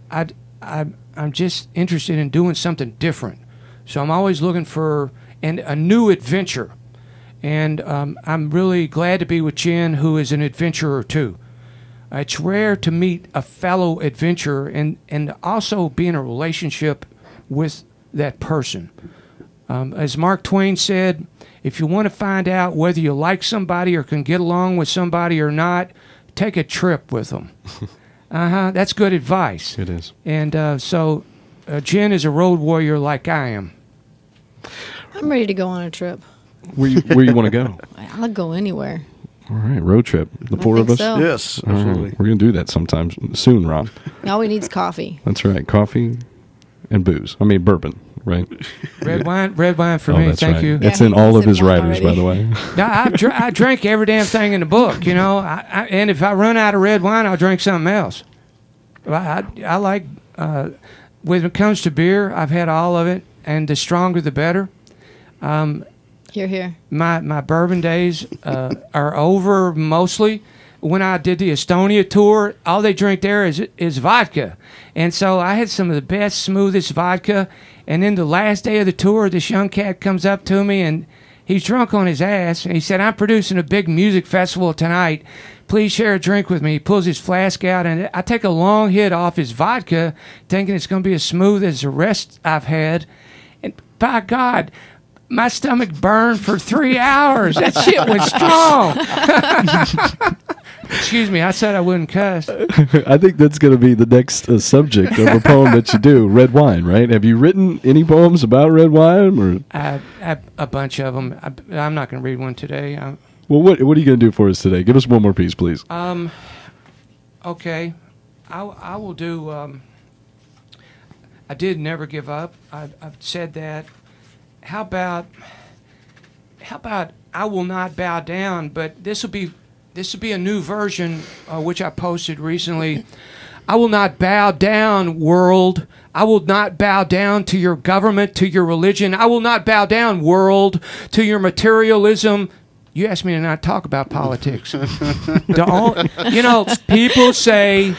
I'm just interested in doing something different. So I'm always looking for a new adventure. And I'm really glad to be with Jen, who is an adventurer too. It's rare to meet a fellow adventurer and also be in a relationship with that person. As Mark Twain said, if you want to find out whether you like somebody or can get along with somebody or not, take a trip with them. That's good advice. It is. And so Jen is a road warrior like I am. I'm ready to go on a trip. Where you want to go? I'll go anywhere. All right, road trip. The 4 of us? So. Yes, All absolutely. right, we're going to do that sometime soon, Ron. All we need is coffee. That's right. Coffee and booze. I mean, bourbon, right? Red wine for me. That's Thank right. you. It's Yeah, in he all of said his wine writers, by already. the way. No, I drink every damn thing in the book, you know. And if I run out of red wine, I'll drink something else. I like, when it comes to beer, I've had all of it, and the stronger the better. Hear, hear. My bourbon days are over mostly. When I did the Estonia tour, all they drink there is vodka. And so I had some of the best, smoothest vodka. And then the last day of the tour, this young cat comes up to me, and he's drunk on his ass. And he said, "I'm producing a big music festival tonight. Please share a drink with me." He pulls his flask out, and I take a long hit off his vodka, thinking it's going to be as smooth as the rest I've had. And by God, my stomach burned for 3 hours. That shit was strong. Excuse me, I said I wouldn't cuss. I think that's going to be the next subject of a poem that you do, red wine, right? Have you written any poems about red wine? Or A bunch of them. I'm not going to read one today. well, what are you going to do for us today? Give us one more piece, please. Okay. I will do... I did Never Give Up. I've said that. How about I Will Not Bow Down, but this will be a new version, which I posted recently. I will not bow down, world. I will not bow down to your government, to your religion. I will not bow down, world, to your materialism. You asked me to not talk about politics. You know, people say,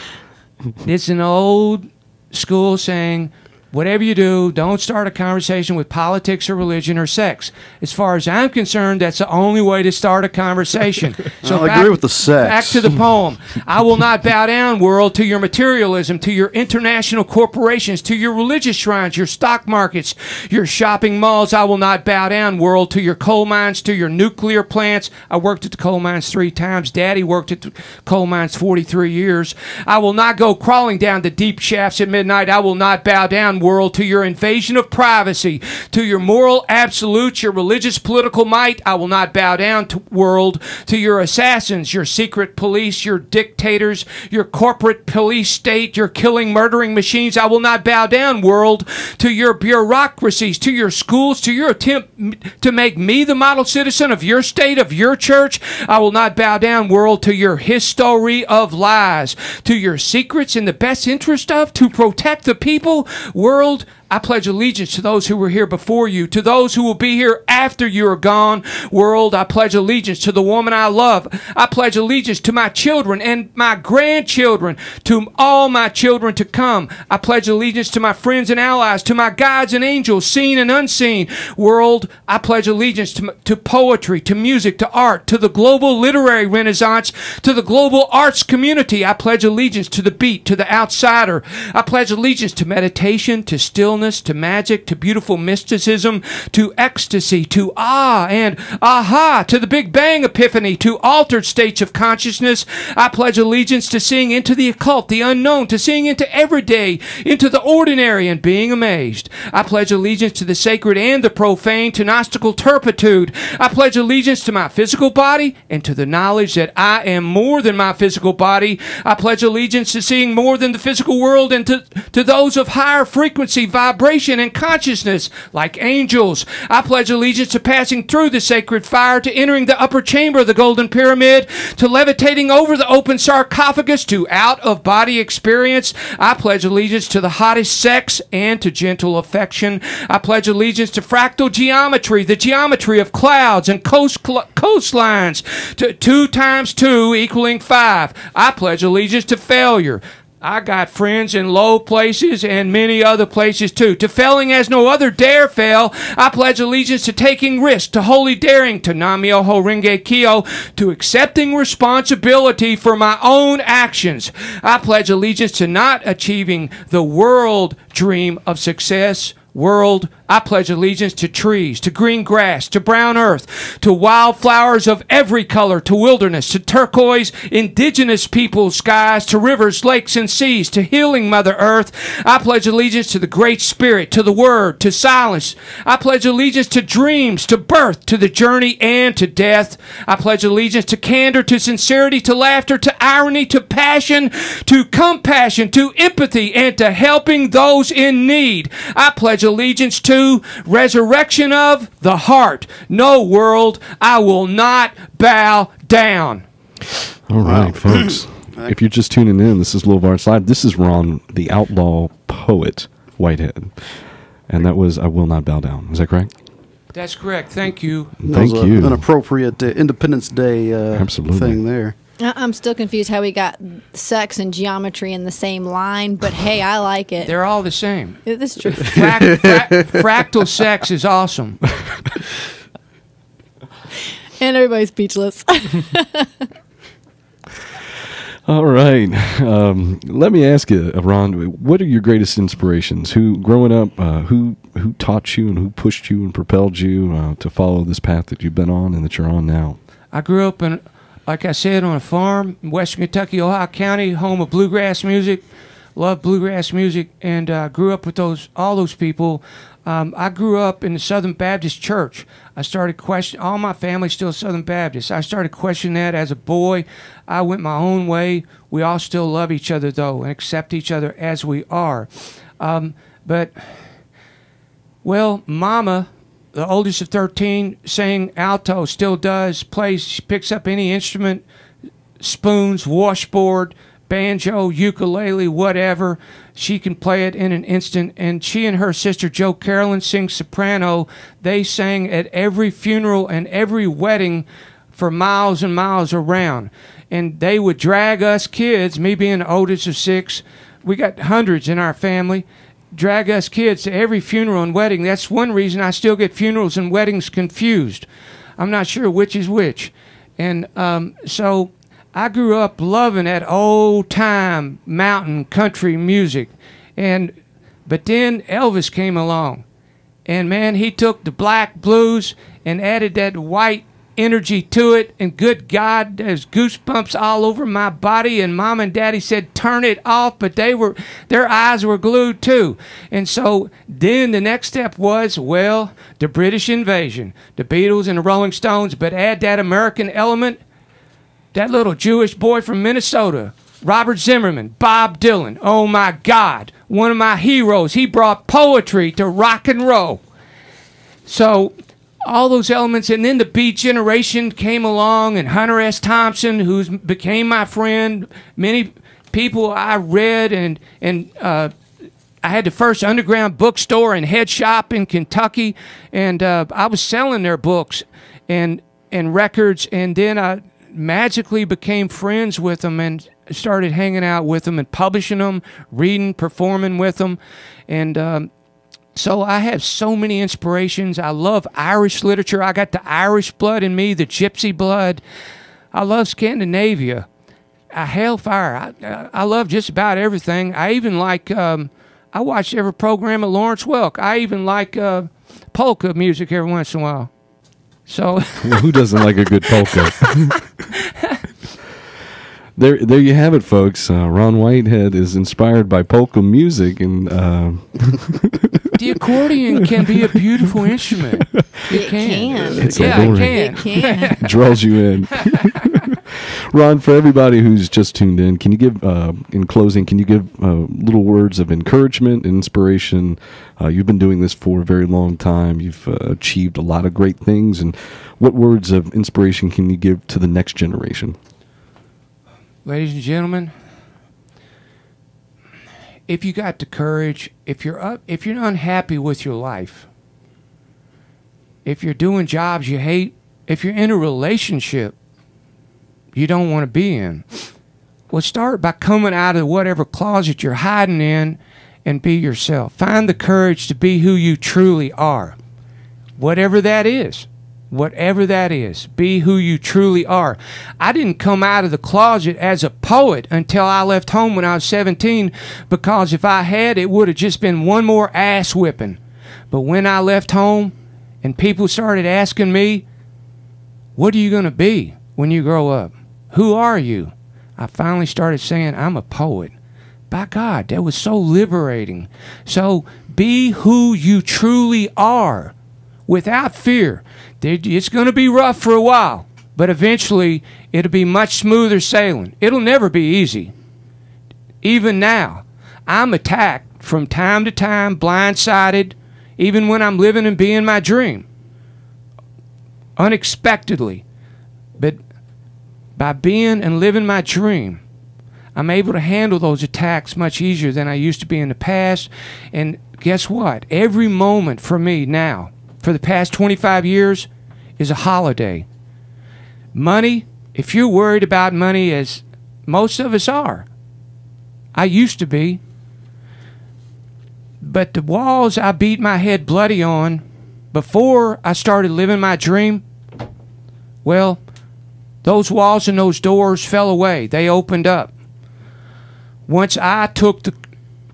it's an old school saying, whatever you do, don't start a conversation with politics or religion or sex. As far as I'm concerned, that's the only way to start a conversation. So I agree with the sex. Back to the poem. I will not bow down, world, to your materialism, to your international corporations, to your religious shrines, your stock markets, your shopping malls. I will not bow down, world, to your coal mines, to your nuclear plants. I worked at the coal mines 3 times. Daddy worked at the coal mines 43 years. I will not go crawling down the deep shafts at midnight. I will not bow down, down, world, to your invasion of privacy, to your moral absolutes, your religious political might. I will not bow down, world, to your assassins, your secret police, your dictators, your corporate police state, your killing, murdering machines. I will not bow down, world, to your bureaucracies, to your schools, to your attempt to make me the model citizen of your state, of your church. I will not bow down, world, to your history of lies, to your secrets in the best interest of, to protect the people. World, I pledge allegiance to those who were here before you, to those who will be here after you are gone. World, I pledge allegiance to the woman I love. I pledge allegiance to my children and my grandchildren, to all my children to come. I pledge allegiance to my friends and allies, to my guides and angels, seen and unseen. World, I pledge allegiance to poetry, to music, to art, to the global literary renaissance, to the global arts community. I pledge allegiance to the beat, to the outsider. I pledge allegiance to meditation, to stillness, to magic, to beautiful mysticism, to ecstasy, to and aha, to the Big Bang epiphany, to altered states of consciousness. I pledge allegiance to seeing into the occult, the unknown, to seeing into everyday, into the ordinary, and being amazed. I pledge allegiance to the sacred and the profane, to Gnostical turpitude. I pledge allegiance to my physical body and to the knowledge that I am more than my physical body. I pledge allegiance to seeing more than the physical world and to those of higher frequency, vibration, and consciousness, like angels. I pledge allegiance to passing through the sacred fire, to entering the upper chamber of the golden pyramid, to levitating over the open sarcophagus, to out-of-body experience. I pledge allegiance to the hottest sex and to gentle affection. I pledge allegiance to fractal geometry, the geometry of clouds and coastlines, to 2 times 2 equaling 5. I pledge allegiance to failure. I got friends in low places and many other places too. To failing as no other dare fail, I pledge allegiance to taking risk, to holy daring, to Nam-myoho Renge Kyo, to accepting responsibility for my own actions. I pledge allegiance to not achieving the world dream of success. World, I pledge allegiance to trees, to green grass, to brown earth, to wildflowers of every color, to wilderness, to turquoise, indigenous peoples' skies, to rivers, lakes, and seas, to healing Mother Earth. I pledge allegiance to the Great Spirit, to the Word, to silence. I pledge allegiance to dreams, to birth, to the journey, and to death. I pledge allegiance to candor, to sincerity, to laughter, to irony, to passion, to compassion, to empathy, and to helping those in need. I pledge allegiance to resurrection of the heart. No, world, I will not bow down. All right, folks. If you're just tuning in, this is Louisville Arts Live. This is Ron, the outlaw poet, Whitehead. And that was I Will Not Bow Down. Is that correct? That's correct. Thank you. Thank you. An appropriate Independence Day thing there. I'm still confused how we got sex and geometry in the same line, but hey, I like it. They're all the same. That's true. Fractal sex is awesome. And everybody's speechless. All right. Let me ask you, Ron, what are your greatest inspirations? Who, growing up, who taught you and who pushed you and propelled you to follow this path that you've been on and that you're on now? I grew up in, like I said, on a farm in western Kentucky, Ohio County, home of bluegrass music. Loved bluegrass music, and grew up with all those people. I grew up in the Southern Baptist Church. I started questioning, all my family's still Southern Baptist. I started questioning that as a boy. I went my own way. We all still love each other, though, and accept each other as we are. But Mama, the oldest of 13, sang alto, still does, plays, she picks up any instrument, spoons, washboard, banjo, ukulele, whatever. She can play it in an instant. And she and her sister Jo Carolyn sing soprano. They sang at every funeral and every wedding for miles and miles around. And they would drag us kids, me being the oldest of 6, we got hundreds in our family, drag us kids to every funeral and wedding. That's one reason I still get funerals and weddings confused. I'm not sure which is which. And so I grew up loving that old-time mountain country music. But then Elvis came along. And, man, he took the black blues and added that white energy to it, and good God, there's goosebumps all over my body, and Mom and Daddy said turn it off, but their eyes were glued too. And so then the next step was, well, the British invasion, the Beatles and the Rolling Stones, but add that American element, that little Jewish boy from Minnesota, Robert Zimmerman, Bob Dylan, oh my God, one of my heroes. He brought poetry to rock and roll. So all those elements, and then the Beat Generation came along, and Hunter S. Thompson, who became my friend, many people I read, and I had the first underground bookstore and head shop in Kentucky, and I was selling their books and records, and then I magically became friends with them and started hanging out with them and publishing them, reading, performing with them, and so I have so many inspirations. I love Irish literature. I got the Irish blood in me, the gypsy blood. I love Scandinavia. I hail fire. I love just about everything. I even like, I watch every program of Lawrence Welk. I even like polka music every once in a while. So well, who doesn't like a good polka? There you have it, folks. Ron Whitehead is inspired by polka music, and the accordion can be a beautiful instrument. It can. It's alluring. It can. Draws you in. Ron, for everybody who's just tuned in, can you give, in closing, can you give little words of encouragement and inspiration? You've been doing this for a very long time. You've achieved a lot of great things. And what words of inspiration can you give to the next generation? Ladies and gentlemen, if you got the courage, if you're unhappy with your life, if you're doing jobs you hate, if you're in a relationship you don't want to be in, well, start by coming out of whatever closet you're hiding in and be yourself. Find the courage to be who you truly are, whatever that is. Whatever that is, be who you truly are. I didn't come out of the closet as a poet until I left home when I was 17, because if I had, it would have just been one more ass whipping. But when I left home and people started asking me, what are you going to be when you grow up? Who are you? I finally started saying, I'm a poet. By God, that was so liberating. So be who you truly are without fear. It's going to be rough for a while, but eventually it'll be much smoother sailing. It'll never be easy. Even now, I'm attacked from time to time, blindsided, even when I'm living and being my dream. Unexpectedly. But by being and living my dream, I'm able to handle those attacks much easier than I used to be in the past. And guess what? Every moment for me now, for the past 25 years, is a holiday. Money, if you're worried about money, as most of us are, I used to be, but the walls I beat my head bloody on before I started living my dream, well, those walls and those doors fell away. They opened up. Once I took the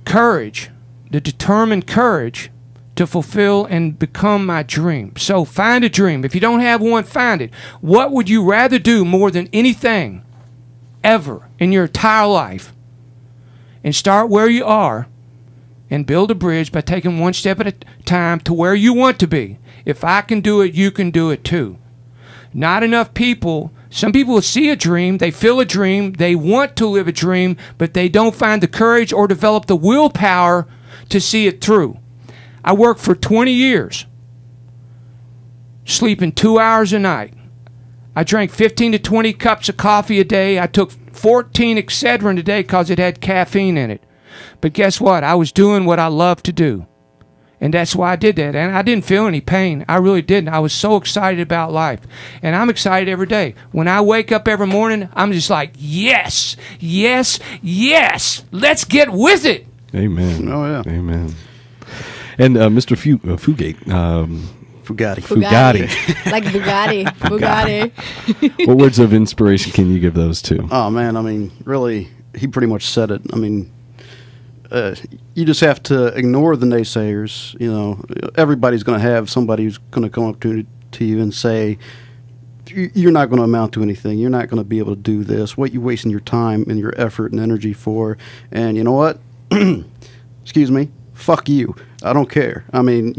courage, the determined courage, to fulfill and become my dream. So find a dream. If you don't have one, find it. What would you rather do more than anything ever in your entire life? And start where you are and build a bridge by taking one step at a time to where you want to be. If I can do it, you can do it too. Not enough people. Some people see a dream, they feel a dream, they want to live a dream, but they don't find the courage or develop the willpower to see it through. I worked for 20 years, sleeping 2 hours a night. I drank 15 to 20 cups of coffee a day. I took 14 Excedrin a day because it had caffeine in it. But guess what? I was doing what I love to do. And that's why I did that. And I didn't feel any pain. I really didn't. I was so excited about life. And I'm excited every day. When I wake up every morning, I'm just like, yes, yes, yes. Let's get with it. Amen. Oh, yeah. Amen. And Mr. Fugate. Fugatti. Like Bugatti. Bugatti. What words of inspiration can you give those to? Oh, man, I mean, really, he pretty much said it. I mean, you just have to ignore the naysayers. You know, everybody's going to have somebody who's going to come up to you and say, if you're not going to amount to anything. You're not going to be able to do this. What you're wasting your time and your effort and energy for. And you know what? Excuse me. Fuck you. I don't care. I mean,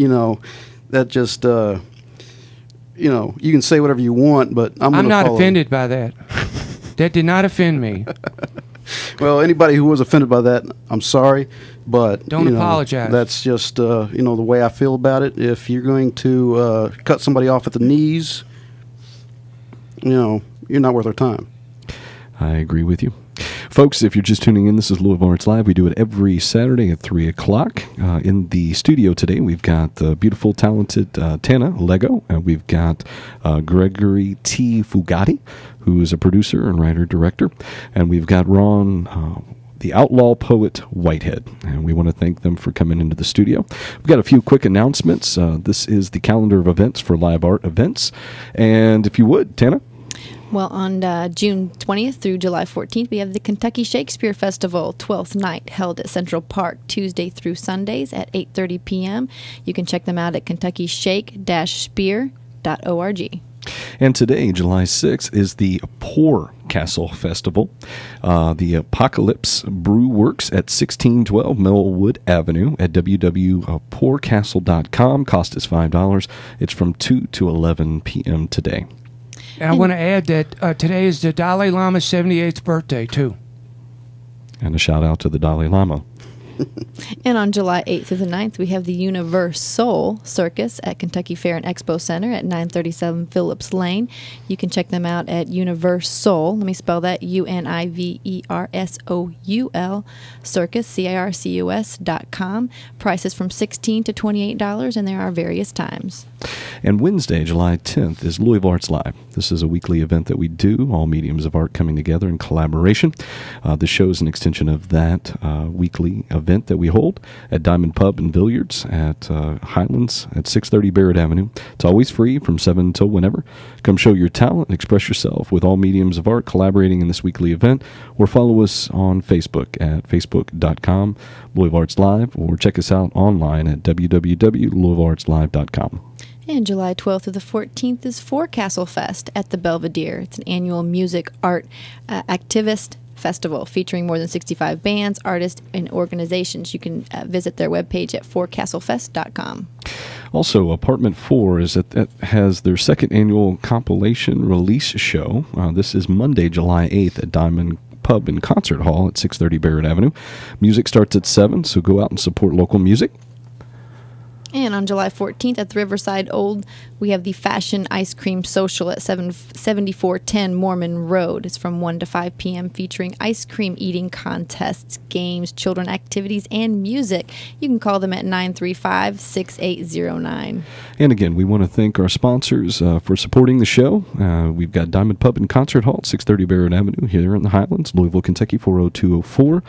that just, you can say whatever you want, but I'm not offended by that. That did not offend me. Well, anybody who was offended by that, I'm sorry, but don't apologize. That's just the way I feel about it. If you're going to cut somebody off at the knees, you're not worth our time. I agree with you. Folks, if you're just tuning in, this is Louisville Arts Live. We do it every Saturday at 3 o'clock. In the studio today, we've got the beautiful, talented Tana Lego, and we've got Gregory T. Fugatti, who is a producer and writer-director, and we've got Ron, the outlaw poet Whitehead, and we want to thank them for coming into the studio. We've got a few quick announcements. This is the calendar of events for live art events, and if you would, Tana. Well, on June 20th through July 14th, we have the Kentucky Shakespeare Festival, 12th night, held at Central Park, Tuesday through Sundays at 8:30 p.m. You can check them out at kentuckyshake-spear.org. And today, July 6th, is the Pour Castle Festival. The Apocalypse Brew Works at 1612 Millwood Avenue at www.pourcastle.com. Cost is $5. It's from 2 to 11 p.m. today. And I want to add that today is the Dalai Lama's 78th birthday, too. And a shout-out to the Dalai Lama. And on July 8th through the 9th, we have the Universal Circus at Kentucky Fair and Expo Center at 937 Phillips Lane. You can check them out at Universol. Let me spell that, UNIVERSOUL, Circus, CIRCUS.com. Prices from $16 to $28, and there are various times. And Wednesday, July 10th, is Louisville Arts Live. This is a weekly event that we do, all mediums of art coming together in collaboration. The show is an extension of that weekly event that we hold at Diamond Pub and Billiards at Highlands at 630 Barrett Avenue. It's always free from 7 until whenever. Come show your talent and express yourself with all mediums of art collaborating in this weekly event, or follow us on Facebook at facebook.com, Louisville Arts Live, or check us out online at www.louisvilleartslive.com. And July 12th through the 14th is Forecastle Fest at the Belvedere. It's an annual music, art, activist festival featuring more than 65 bands, artists, and organizations. You can visit their webpage at forecastlefest.com. Also, Apartment 4 has their second annual compilation release show. This is Monday, July 8th at Diamond Pub and Concert Hall at 630 Barrett Avenue. Music starts at 7, so go out and support local music. And on July 14th at the Riverside Old, we have the Fashion Ice Cream Social at 7410 Mormon Road. It's from 1 to 5 p.m. featuring ice cream eating contests, games, children activities, and music. You can call them at 935-6809. And again, we want to thank our sponsors for supporting the show. We've got Diamond Pub and Concert Hall at 630 Barrett Avenue here in the Highlands, Louisville, Kentucky, 40204.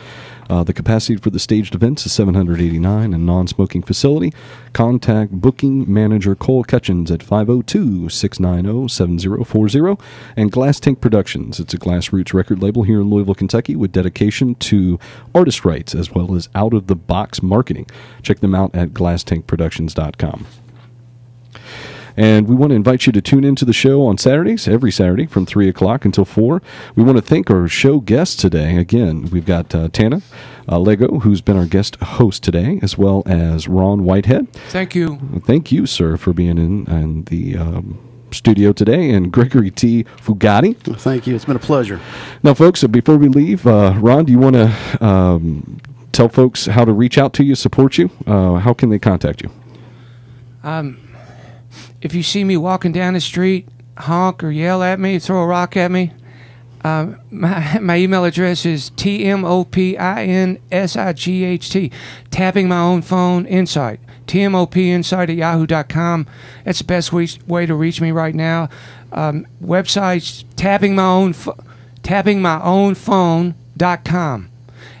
The capacity for the staged events is 789, and non-smoking facility. Contact booking manager Cole Cutchins at 502-690-7040. And Glass Tank Productions. It's a Glassroots record label here in Louisville, Kentucky, with dedication to artist rights as well as out-of-the-box marketing. Check them out at glasstankproductions.com. And we want to invite you to tune into the show on Saturdays, every Saturday from 3 o'clock until 4. We want to thank our show guests today. Again, we've got Tana Lego, who's been our guest host today, as well as Ron Whitehead. Thank you. Thank you, sir, for being in the studio today, and Gregory T. Fugatti. Thank you. It's been a pleasure. Now, folks, before we leave, Ron, do you want to tell folks how to reach out to you, support you? How can they contact you? If you see me walking down the street, honk or yell at me, throw a rock at me. My email address is TMOPINSIGHT, tapping my own phone, Insight. TMOPinsight@yahoo.com. That's the best way to reach me right now. Websites, tappingmyownphone.com,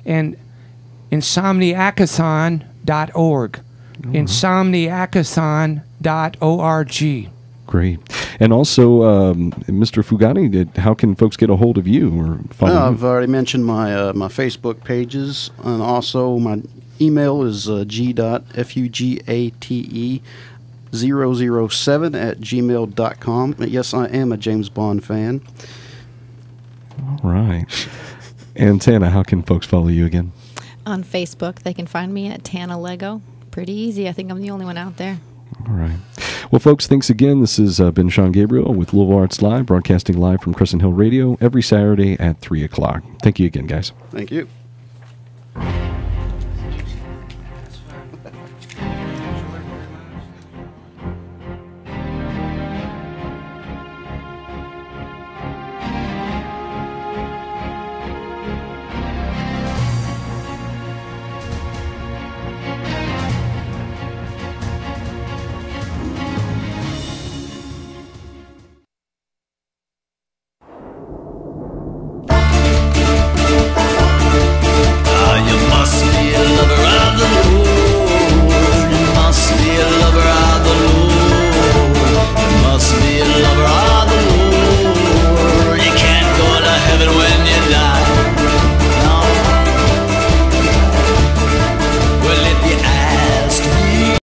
and insomniacathon.org. Insomniacathon.org. Great. And also, Mr. Fugatti, how can folks get a hold of you or follow you? I've already mentioned my my Facebook pages, and also my email is g.fugate tana007@gmail.com. Yes, I am a James Bond fan. All right. And Tana, how can folks follow you again? On Facebook, they can find me at Tana Lego. Pretty easy. I think I'm the only one out there. All right. Well, folks, thanks again. This has been Sean Gabriel with Louisville Arts Live, broadcasting live from Crescent Hill Radio every Saturday at 3 o'clock. Thank you again, guys. Thank you.